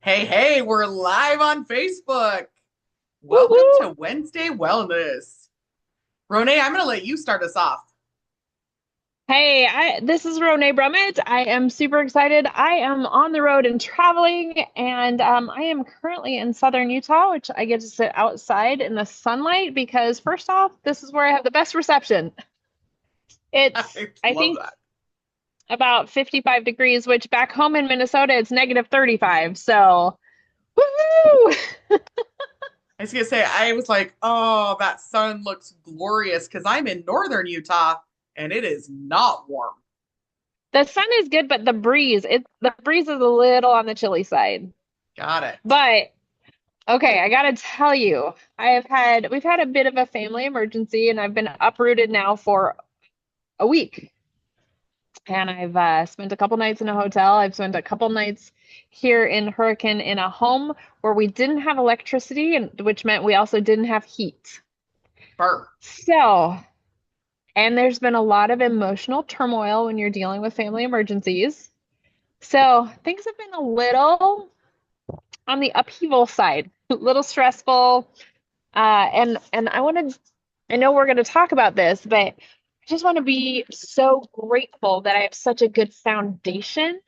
Hey, hey, we're live on Facebook. Welcome Woohoo! to Wednesday Wellness. Ronai, I'm going to let you start us off. Hey, this is Ronai Brumett. I am super excited. I am on the road and traveling, and I am currently in southern Utah, which I get to sit outside in the sunlight because, first off, this is where I have the best reception. It's, I I love think, that. about 55 degrees, which back home in Minnesota, it's negative 35. So, woohoo! I was going to say, I was like, oh, that sun looks glorious because I'm in northern Utah and it is not warm. The sun is good, but the breeze is a little on the chilly side. Got it. But okay, I gotta tell you, we've had a bit of a family emergency, and I've been uprooted now for a week. And I've spent a couple nights in a hotel. I've spent a couple nights here in Hurricane in a home where we didn't have electricity, and which meant we also didn't have heat. Burr. So, and there's been a lot of emotional turmoil when you're dealing with family emergencies. So things have been a little on the upheaval side, a little stressful. And I know we're going to talk about this, but I just want to be so grateful that I have such a good foundation,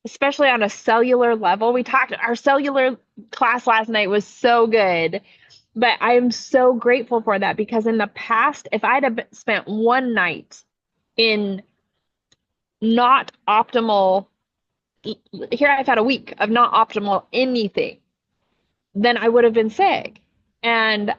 especially on a cellular level. Our cellular class last night was so good, but I am so grateful for that because in the past, if I'd have spent one night in not optimal, here I've had a week of not optimal anything, then I would have been sick. And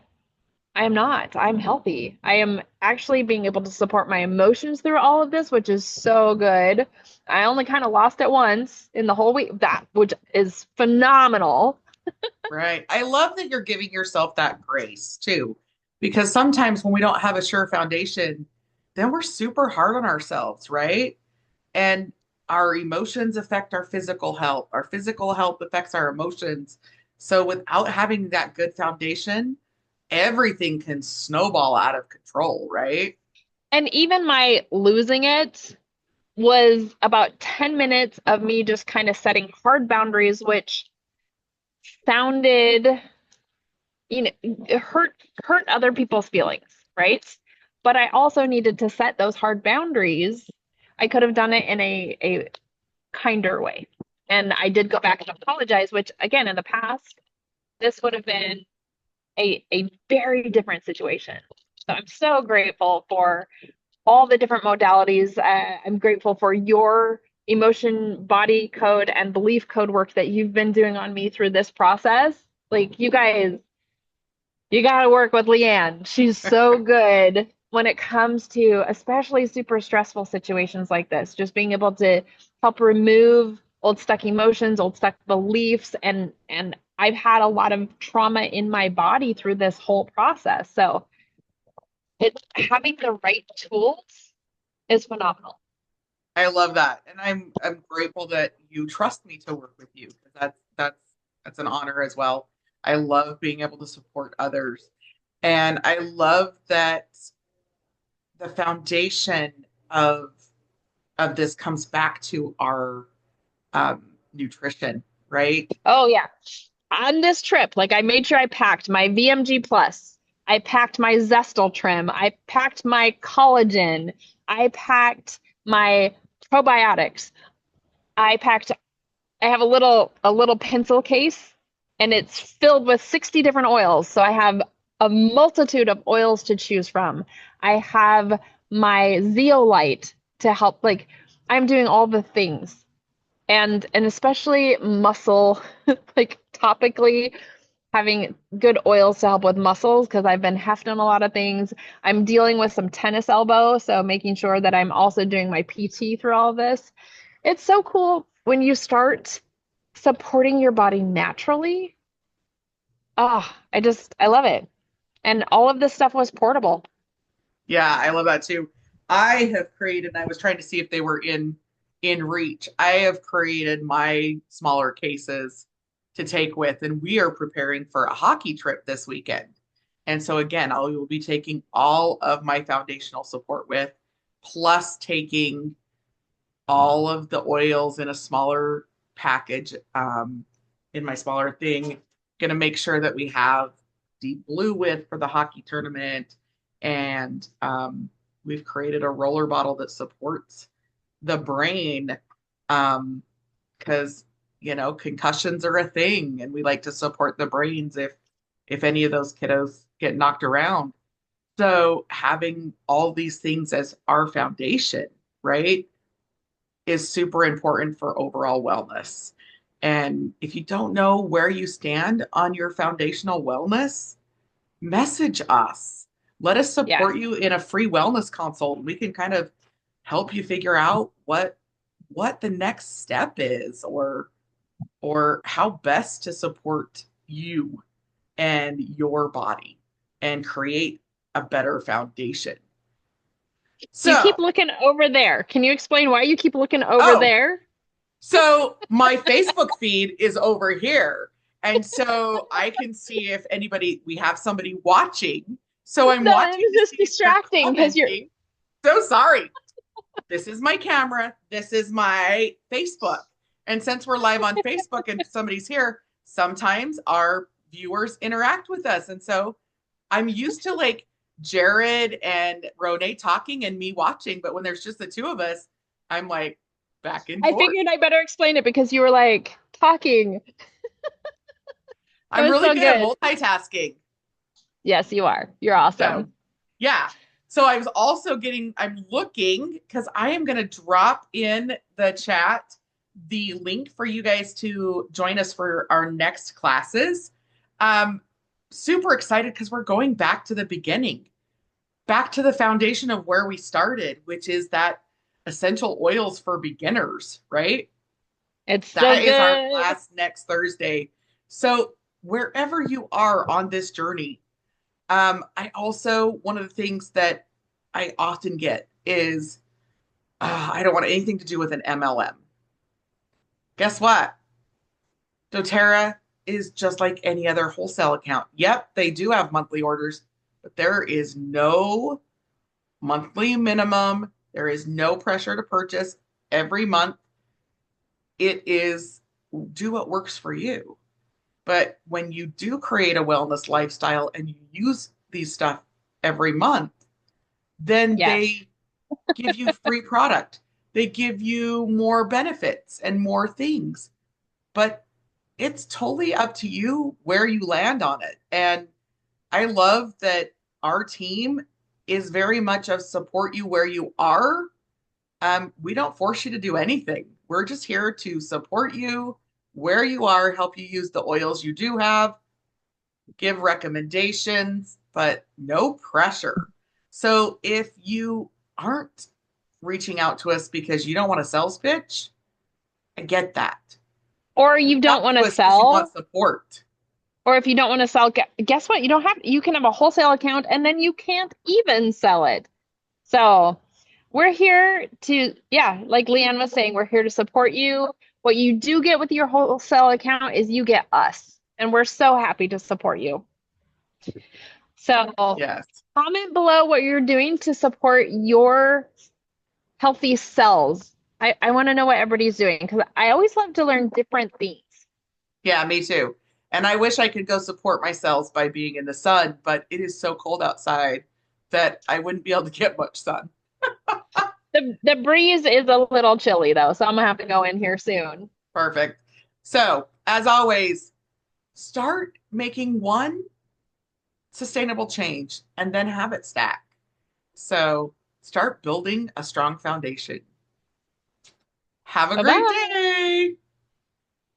I am not. I'm healthy. I am actually being able to support my emotions through all of this, which is so good. I only kind of lost it once in the whole week, which is phenomenal. Right. I love that you're giving yourself that grace too, because sometimes when we don't have a sure foundation, then we're super hard on ourselves, right? And our emotions affect our physical health. Our physical health affects our emotions. So without having that good foundation, everything can snowball out of control, right? And even my losing it was about 10 minutes of me just kind of setting hard boundaries, which sounded, it hurt other people's feelings, right? But I also needed to set those hard boundaries. I could have done it in a kinder way. And I did go back and apologize, which again, in the past, this would have been a very different situation. So I'm so grateful for all the different modalities. I'm grateful for your emotion, body code, and belief code work that you've been doing on me through this process. Like, you guys, you got to work with Leanne. She's so good when it comes to especially super stressful situations like this, just being able to help remove old stuck emotions, old stuck beliefs, and I've had a lot of trauma in my body through this whole process. So, it's having the right tools is phenomenal. I love that. And I'm grateful that you trust me to work with you because that's an honor as well. I love being able to support others. And I love that the foundation of of this comes back to our nutrition, right? Oh yeah. On this trip, like I made sure I packed my VMG plus, I packed my Zestal trim, I packed my collagen, I packed my probiotics, I packed I have a little pencil case and it's filled with 60 different oils. So I have a multitude of oils to choose from. I have my zeolite to help, like I'm doing all the things. And especially muscle, like topically having good oils to help with muscles because I've been hefting a lot of things. I'm dealing with some tennis elbow, so making sure that I'm also doing my PT through all of this. It's so cool when you start supporting your body naturally. Oh, I love it. And all of this stuff was portable. Yeah, I love that too. I have created, I was trying to see if they were in reach. I have created my smaller cases to take with, and we are preparing for a hockey trip this weekend. And so again, I will be taking all of my foundational support with, plus taking all of the oils in a smaller package. in my smaller thing, going to make sure that we have deep blue with for the hockey tournament. And we've created a roller bottle that supports the brain because, concussions are a thing. And we like to support the brains if any of those kiddos get knocked around. So having all these things as our foundation, right, is super important for overall wellness. And if you don't know where you stand on your foundational wellness, message us. Let us Yeah. support you in a free wellness consult. We can kind of help you figure out what the next step is or how best to support you and your body and create a better foundation. You keep So, looking over there. Can you explain why you keep looking over oh, there? so my Facebook feed is over here. And so I can see if we have somebody watching. So I'm No, it watching was to just see if they're distracting because you're commenting. So sorry. This is my camera. This is my Facebook. And since we're live on Facebook and somebody's here, sometimes our viewers interact with us. And so I'm used to like Jared and Ronai talking and me watching. But when there's just the two of us, I'm like back and I forth. figured I better explain it because you were like talking. It I'm was really so good at good. multitasking. Yes, you are. You're So, awesome. yeah. So I'm looking because I am going to drop in the chat the link for you guys to join us for our next classes. Um, Super excited because we're going back to the beginning, back to the foundation of where we started, which is that essential oils for beginners, right? It's so That is our good. class next Thursday. So, wherever you are on this journey, I also, one of the things that I often get is I don't want anything to do with an MLM. Guess what? doTERRA is just like any other wholesale account. Yep, they do have monthly orders, but there is no monthly minimum. There is no pressure to purchase every month. It is do what works for you. But when you do create a wellness lifestyle and you use these stuff every month, then Yes. they give you free product. They give you more benefits and more things. But it's totally up to you where you land on it. And I love that our team is very much of support you where you are. We don't force you to do anything. We're just here to support you where you are, help you use the oils you do have, give recommendations, but no pressure. So if you aren't reaching out to us because you don't want a sales pitch, I get that. Or you Reach don't out want to to us because you want sell, support. or if you don't want to sell, guess what? You can have a wholesale account and then you can't even sell it. So we're here to, yeah, like Leanne was saying, we're here to support you. What you do get with your wholesale account is you get us, and we're so happy to support you. So Yes. comment below what you're doing to support your healthy cells. I want to know what everybody's doing because I always love to learn different things. Yeah, me too. And I wish I could go support my cells by being in the sun, but it is so cold outside that I wouldn't be able to get much sun. The breeze is a little chilly though, so I'm gonna have to go in here soon. Perfect. So, as always, start making one sustainable change and then have it stack. So, start building a strong foundation. Have a Bye great bye. day.